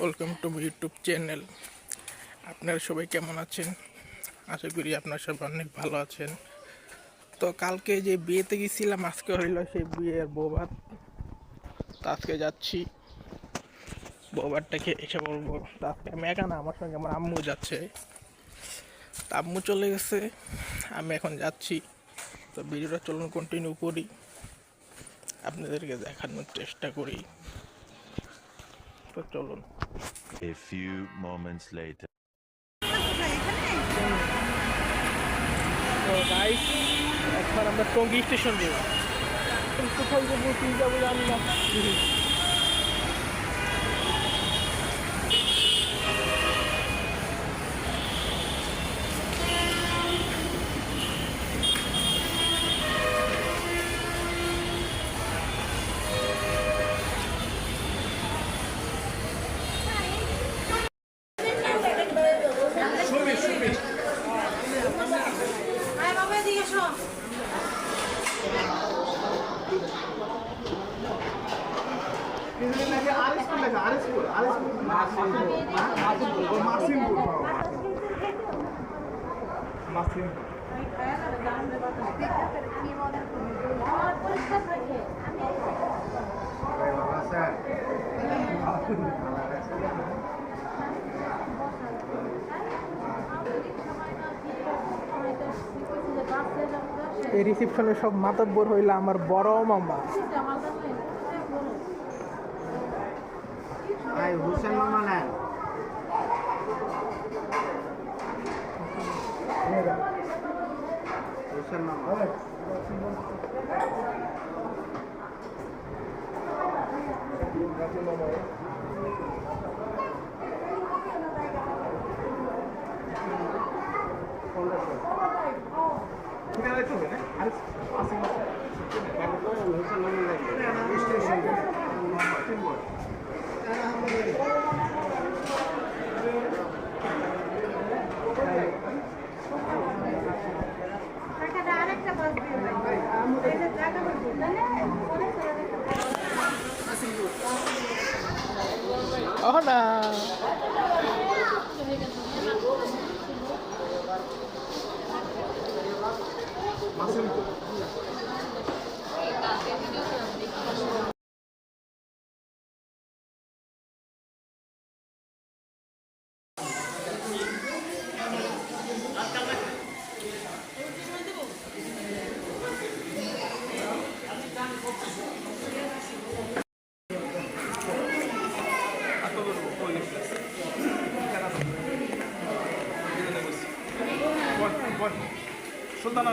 Welcome to my YouTube channel. আপনারা সবাই কেমন আছেন? আশা করি আপনারা সবাই অনেক ভালো আছেন। তো কালকে যে বিয়েতে গেছিলাম, আজকে হইল সেই বিয়ের বৌভাত। তো আজকে যাচ্ছি, বৌভাতটাকে এসে বলবো। তো আজকে আমি একা না, আমার সঙ্গে আমার আম্মু যাচ্ছে। তো আম্মু চলে গেছে, আমি এখন যাচ্ছি। তো ভিডিওটা চলুন কন্টিনিউ করি, আপনাদেরকে দেখানোর চেষ্টা করি। তো চলুন। A few moments later. তো গাইস, এখন আমরা টঙ্গী স্টেশন যাব। কোথায় যাবো, কি যাবো জানি না। এই রিসেপশনে সব মাতব্বর হইলো আমার বড় মামা। হুসেন মামা নেন। হুসেন মামা না সুলতান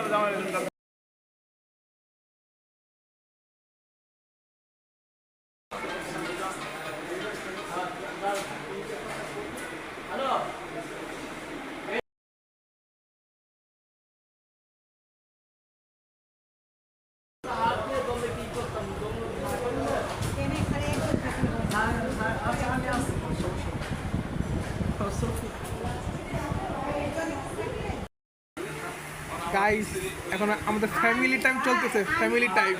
গাইস, এখন আমাদের ফ্যামিলি টাইম চলতেছে, ফ্যামিলি টাইম।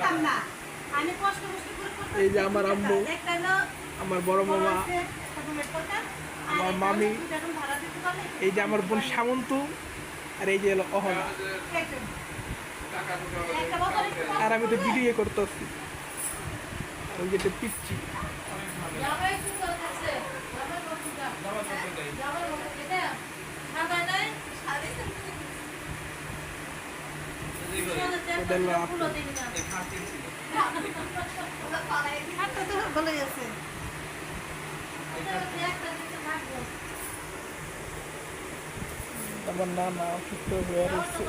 এই যে আমার আম্মু, আমার বড় মামা, আমার মামি, এই যে আমার বোন সামন্তু, আর এই যে এলো অহনা। আর আমি তো ভিডিও করতেছি, ওই যেটা পিচ্ছি। আমার নানা অসুস্থ হয়ে রয়েছে।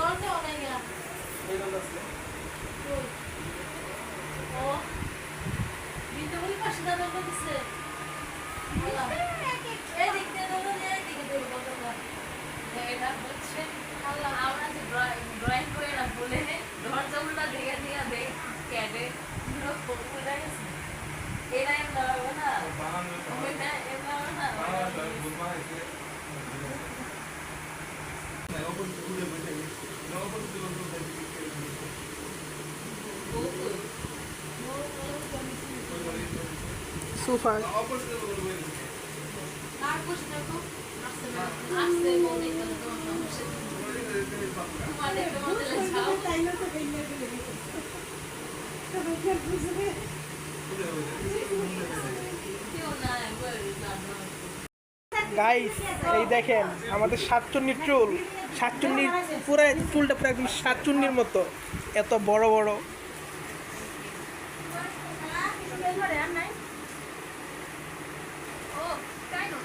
ড্রয়িং করে না বলে দরজাগুলো দেখে দিয়ে দেখ ক্যাডে এরা এম দাঁড়াবো না এম দাঁড়াবো না সোফা বসে থাকো আসতে মনে করে তোমার সমস্যা তোমার দেখতে মনে যাও কেউ না একবার গাইস এই দেখেন আমাদের সাতচুন্নির চুল, সাতচুন্নির পুরো চুলটা পুরো একদম সাতচুন্নির মতো, এত বড় বড়। ও তাই না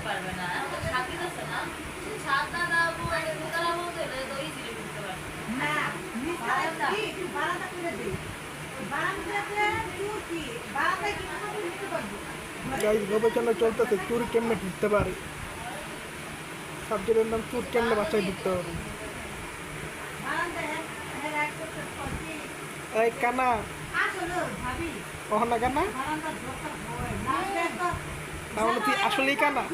পারবে না ছাদ আছে না ছাদ না দাও দোতলা বলতে তো ইজিলি ঢুকতে পারবে গাইস গবেষণা চলতেছে চুর কেমনে ঢুকতে পারে, সাবজেক্টের নাম চুর কেমনে বাসায় ঢুকতে পারে। এই কানা ওহনা কানা, তাহলে তুই আসলেই কানা।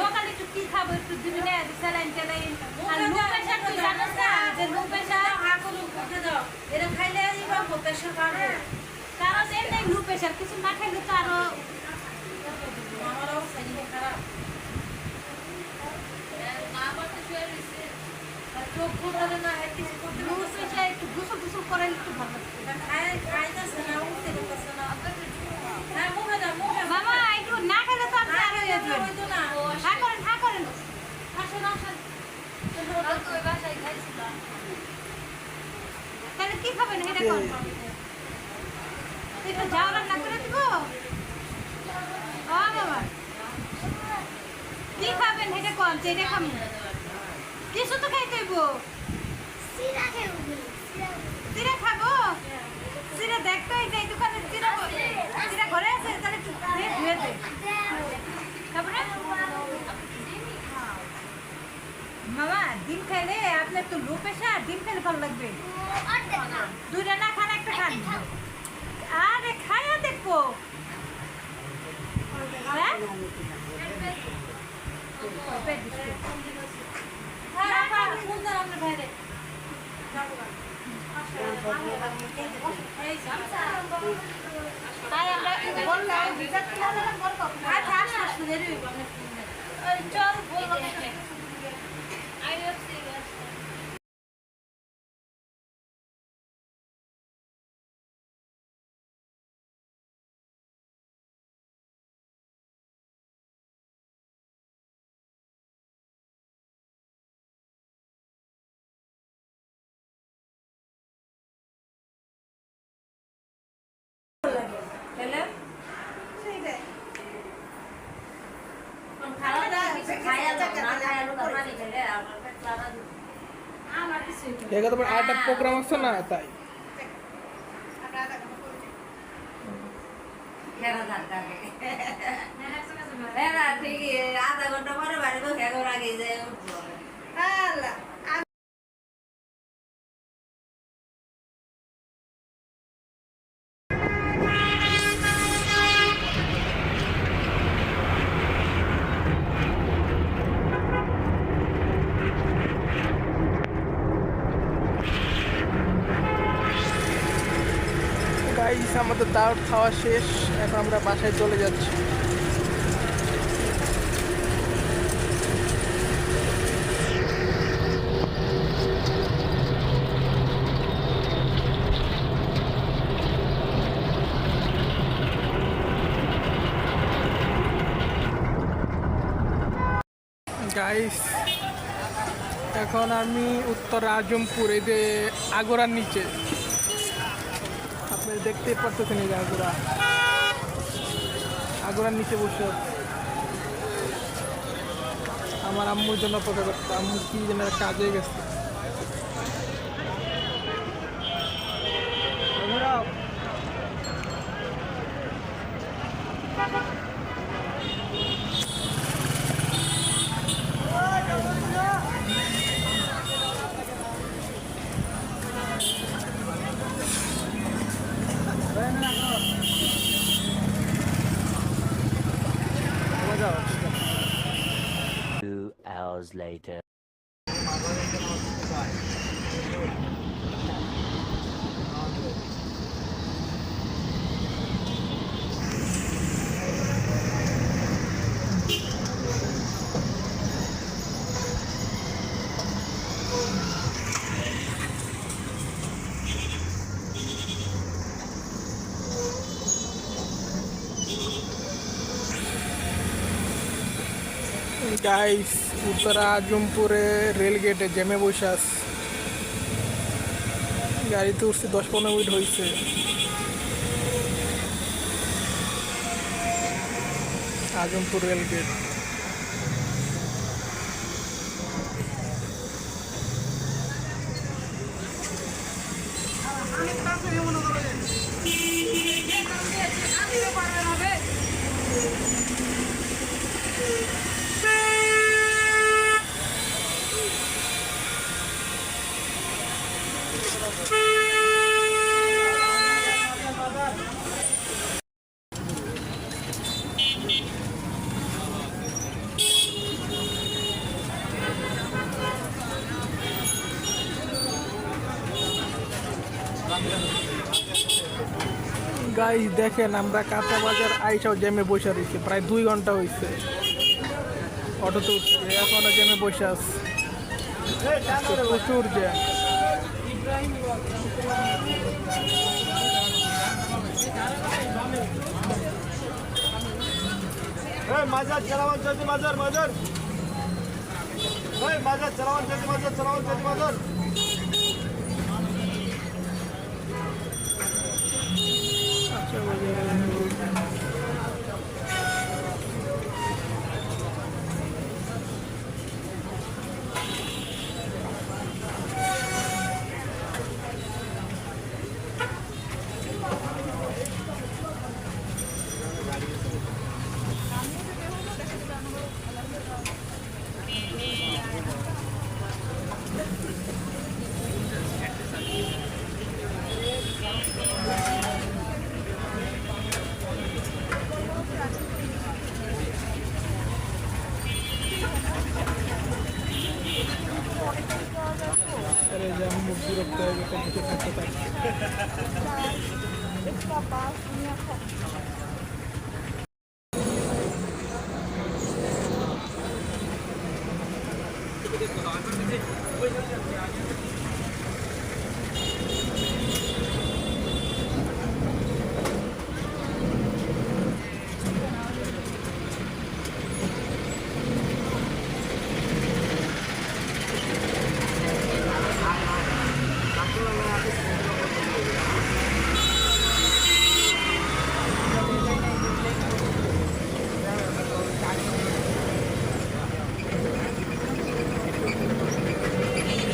সকালে একটু কি খাবো, একটু দিনে স্যালাইন ট্যালাইন আর লো প্রেশার তুই জানিস না যে লো প্রেশার এরকম খাইলে প্রেশার বাড়বে, কারণ এমনি লো প্রেশার কিছু না খাইলে তো আরো আমার অবস্থা খারাপ। চোখ ঘুরালে না কিছু করতে লো প্রেশার একটু গোসল গোসল করালে একটু ভালো খাইতেছে না উঠতে পারতেছে না। মামা একটু না খেলে তো আপনি আর হয়ে যাবেন না। হ্যাঁ করেন আসেন তাহলে কি খাবেন এটা কোন একটু যাও রান্না করে দিব। বাবা কি খাবেন এটা কোন এটা খাবেন কিছু তো খাইতে হইব। চিরা খাবো চিরা দেখতে হইতে এই দোকানে চিরা ঘরে আছে তাহলে ধুয়ে দে তারপরে মামা ডিম খাইলে আপনার তো লো প্রেশার, ডিম খাইলে ভালো লাগবে। দুইটা না খান একটা খান, আরে খাইয়া দেখবো। হ্যাঁ তোমার আরেকটা প্রোগ্রাম আছে না তাই আধা ঘন্টা পরে বাড়ি বসে আগে যায় গাইস আমাদের দাওয়াত খাওয়া শেষ, এখন আমরা বাসায় চলে যাচ্ছি। গাইস এখন আমি উত্তর আজমপুর এই যে আগরার নিচে আপনি দেখতেই পারতেছেন এই যে আগরার নিচে বসে আছি। আমার আম্মুর জন্য অপেক্ষা করতে, আম্মু কি যেন কাজে গেছে। Two hours later. Guys Uttara আজমপুরে রেলগেটে জ্যামে বসে আছি। গাড়িতে উঠছি 10-15 মিনিট হয়েছে। আজমপুর রেলগেট গাইস দেখেন আমরা কাঁচা বাজার আইসাও জ্যামে বসে রয়েছি, প্রায় 2 ঘন্টা হয়েছে অটোতে উঠছি, এখনো জ্যামে বসে আছে, প্রচুর জ্যাম। মাজার চালাওয়ান চলছে মাজার মাজার মাজার চালাওয়ান চলছে মাজার আরে জ্যাম মুখ বিরক্ত হয়ে গেছে, কিছু থাকতে পারে।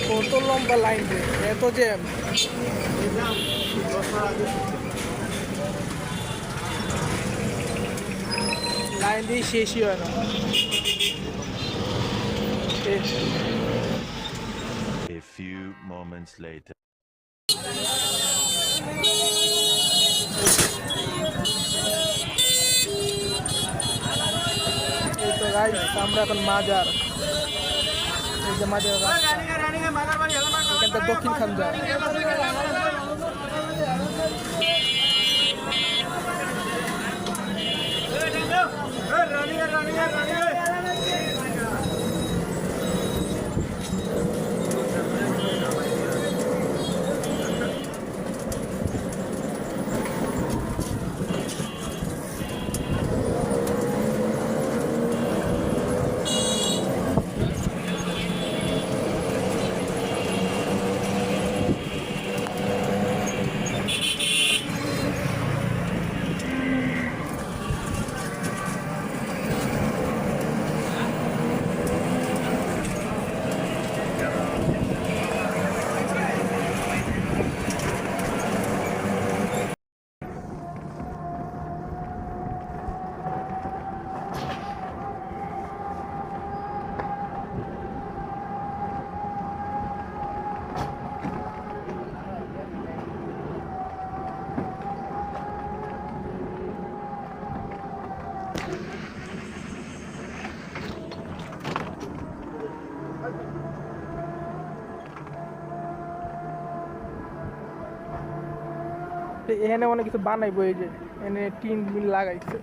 কত লম্বা লাইন রে, এত জ্যাম। লাইন দিয়ে শেষই হয় না। A few moments later. এই তো গাইস আমরা এখন মাজার, এই যে মাজার রাস্তা, এখানটা দক্ষিণ খান যায়। তো এখানে অনেক কিছু বানাইবো, এই যে এখানে টিন বিন লাগাইছে।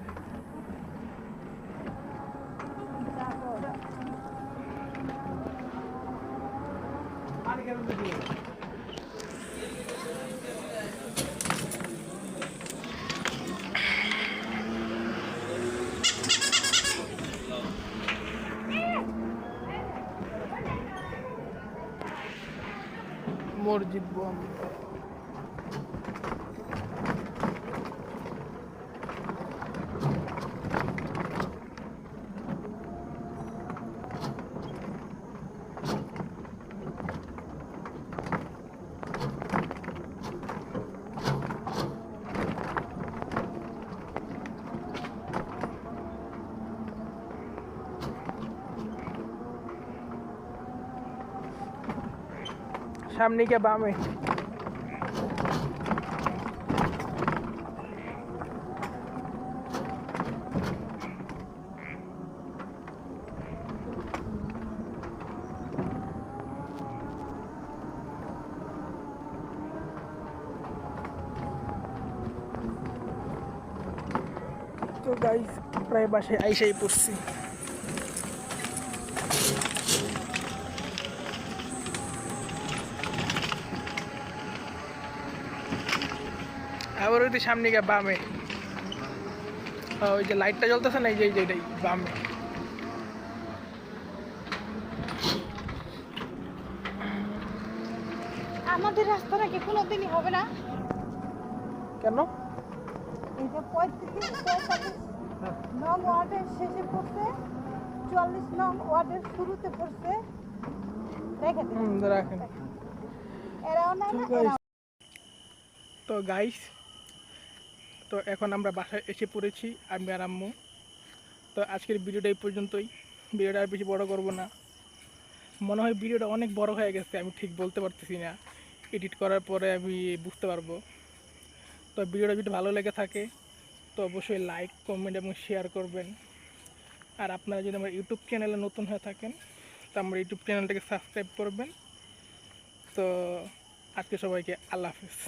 মসজিদ বন্ধ। সামনে কে বামে। তো গাইস প্রায় বাসায় আইসাই পড়ছি। আবার ওই যে সামনে গিয়ে বামে, ওই যে লাইটটা জ্বলতেছে না, এই যে এটাই বামে। আমাদের রাস্তাটা কি কোনোদিনই হবে না? কেন? এই যে 45 নং ওয়ার্ডের শেষে পড়ছে, 44 নং ওয়ার্ডের শুরুতে পড়ছে। দেখেন রাখেন। এরাও না তো না, guys, এরাও। তো গাইস, তো এখন আমরা বাসায় এসে পড়েছি, আমি আর আম্মু। তো আজকের ভিডিওটা এই পর্যন্তই। ভিডিওটা আর বেশি বড় করব না, মনে হয় ভিডিওটা অনেক বড় হয়ে গেছে, আমি ঠিক বলতে পারতেছি না, এডিট করার পরে আমি বুঝতে পারবো। তো ভিডিওটা যদি ভালো লেগে থাকে তো অবশ্যই লাইক, কমেন্ট এবং শেয়ার করবেন। আর আপনারা যদি আমার ইউটিউব চ্যানেলে নতুন হয়ে থাকেন তো আমার ইউটিউব চ্যানেলটাকে সাবস্ক্রাইব করবেন। তো আজকে সবাইকে আল্লাহ হাফেজ।